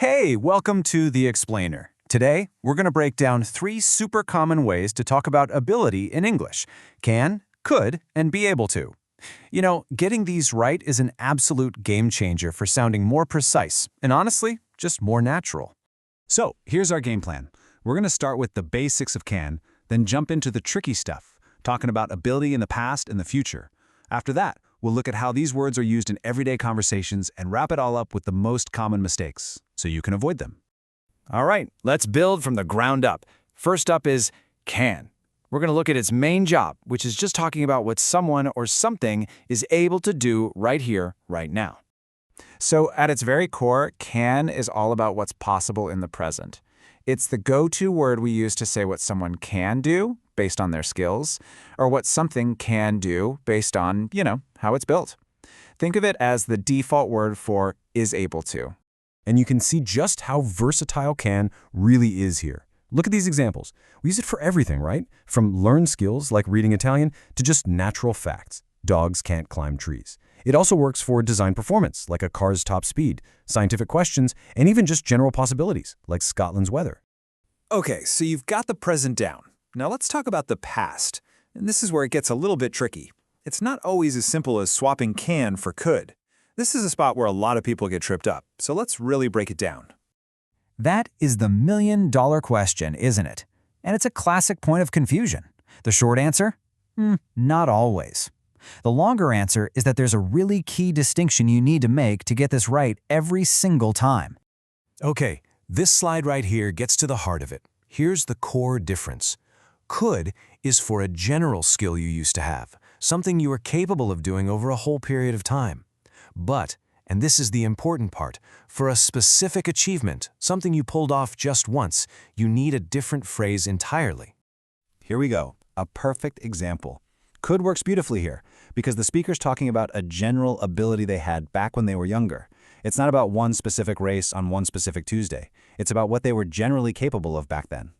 Hey, welcome to The Explainer. Today, we're going to break down 3 super common ways to talk about ability in English: can, could, and be able to. You know, getting these right is an absolute game changer for sounding more precise and honestly, just more natural. So, here's our game plan. We're going to start with the basics of can, then jump into the tricky stuff, talking about ability in the past and the future. After that, we'll look at how these words are used in everyday conversations and wrap it all up with the most common mistakes, so you can avoid them. All right, let's build from the ground up. First up is can. We're going to look at its main job, which is just talking about what someone or something is able to do right here, right now. So, at its very core, can is all about what's possible in the present. It's the go-to word we use to say what someone can do based on their skills, or what something can do based on, how it's built. Think of it as the default word for is able to. And you can see just how versatile can really is here. Look at these examples. We use it for everything, right? From learned skills like reading Italian to just natural facts. Dogs can't climb trees. It also works for design performance, like a car's top speed, scientific questions, and even just general possibilities, like Scotland's weather. Okay, so you've got the present down. Now let's talk about the past. And this is where it gets a little bit tricky. It's not always as simple as swapping can for could. This is a spot where a lot of people get tripped up, so let's really break it down. That is the million-dollar question, isn't it? And it's a classic point of confusion. The short answer? Not always. The longer answer is that there's a really key distinction you need to make to get this right every single time. Okay, this slide right here gets to the heart of it. Here's the core difference. Could is for a general skill you used to have, something you are capable of doing over a whole period of time. But, and this is the important part, for a specific achievement, something you pulled off just once, you need a different phrase entirely. Here we go, a perfect example. Could works beautifully here, because the speaker's talking about a general ability they had back when they were younger. It's not about one specific race on one specific Tuesday. It's about what they were generally capable of back then.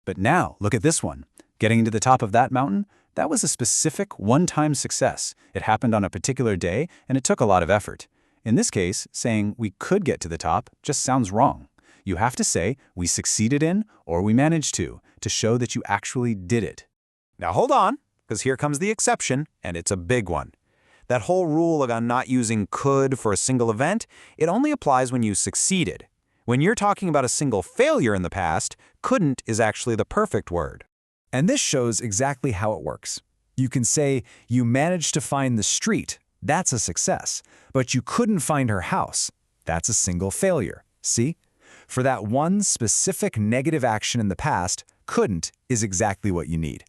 But now, look at this one. Getting to the top of that mountain, that was a specific one-time success. It happened on a particular day, and it took a lot of effort. In this case, saying we could get to the top just sounds wrong. You have to say we succeeded in or we managed to show that you actually did it. Now hold on, because here comes the exception, and it's a big one. That whole rule about not using could for a single event, it only applies when you succeeded. When you're talking about a single failure in the past, couldn't is actually the perfect word. And this shows exactly how it works. You can say, you managed to find the street. That's a success. But you couldn't find her house. That's a single failure. See? For that one specific negative action in the past, couldn't is exactly what you need.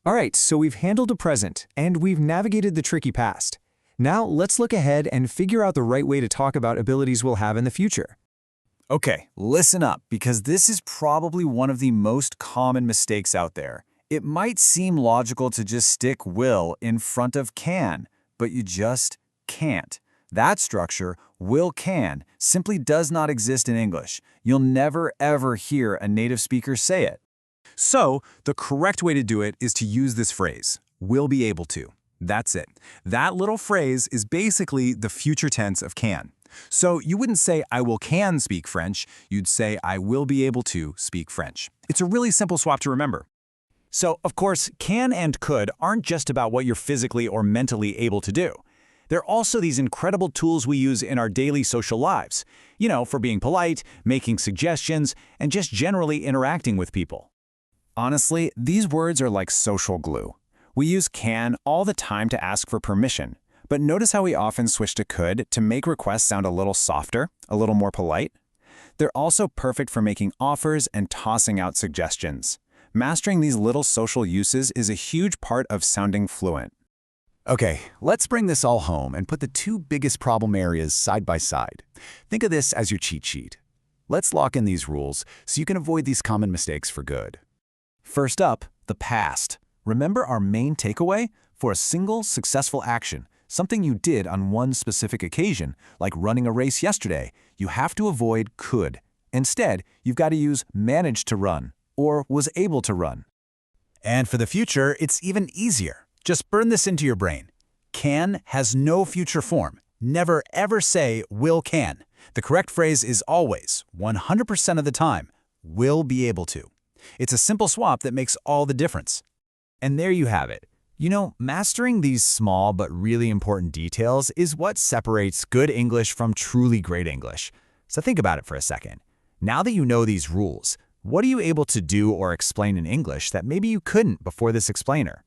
All right, so we've handled the present, and we've navigated the tricky past. Now let's look ahead and figure out the right way to talk about abilities we'll have in the future. Okay, listen up, because this is probably one of the most common mistakes out there. It might seem logical to just stick will in front of can, but you just can't. That structure, will-can, simply does not exist in English. You'll never ever hear a native speaker say it. So, the correct way to do it is to use this phrase, will be able to. That's it. That little phrase is basically the future tense of can. So you wouldn't say, I can speak French, you'd say, I will be able to speak French. It's a really simple swap to remember. So, of course, can and could aren't just about what you're physically or mentally able to do. They're also these incredible tools we use in our daily social lives, for being polite, making suggestions, and just generally interacting with people. Honestly, these words are like social glue. We use can all the time to ask for permission. But notice how we often switch to could to make requests sound a little softer, a little more polite? They're also perfect for making offers and tossing out suggestions. Mastering these little social uses is a huge part of sounding fluent. Okay, let's bring this all home and put the 2 biggest problem areas side by side. Think of this as your cheat sheet. Let's lock in these rules so you can avoid these common mistakes for good. First up, the past. Remember our main takeaway? For a single successful action, something you did on one specific occasion, like running a race yesterday, you have to avoid could. Instead, you've got to use managed to run or was able to run. And for the future, it's even easier. Just burn this into your brain. Can has no future form. Never ever say will can. The correct phrase is always, 100% of the time, will be able to. It's a simple swap that makes all the difference. And there you have it. Mastering these small but really important details is what separates good English from truly great English. So think about it for a second. Now that you know these rules, what are you able to do or explain in English that maybe you couldn't before this explainer?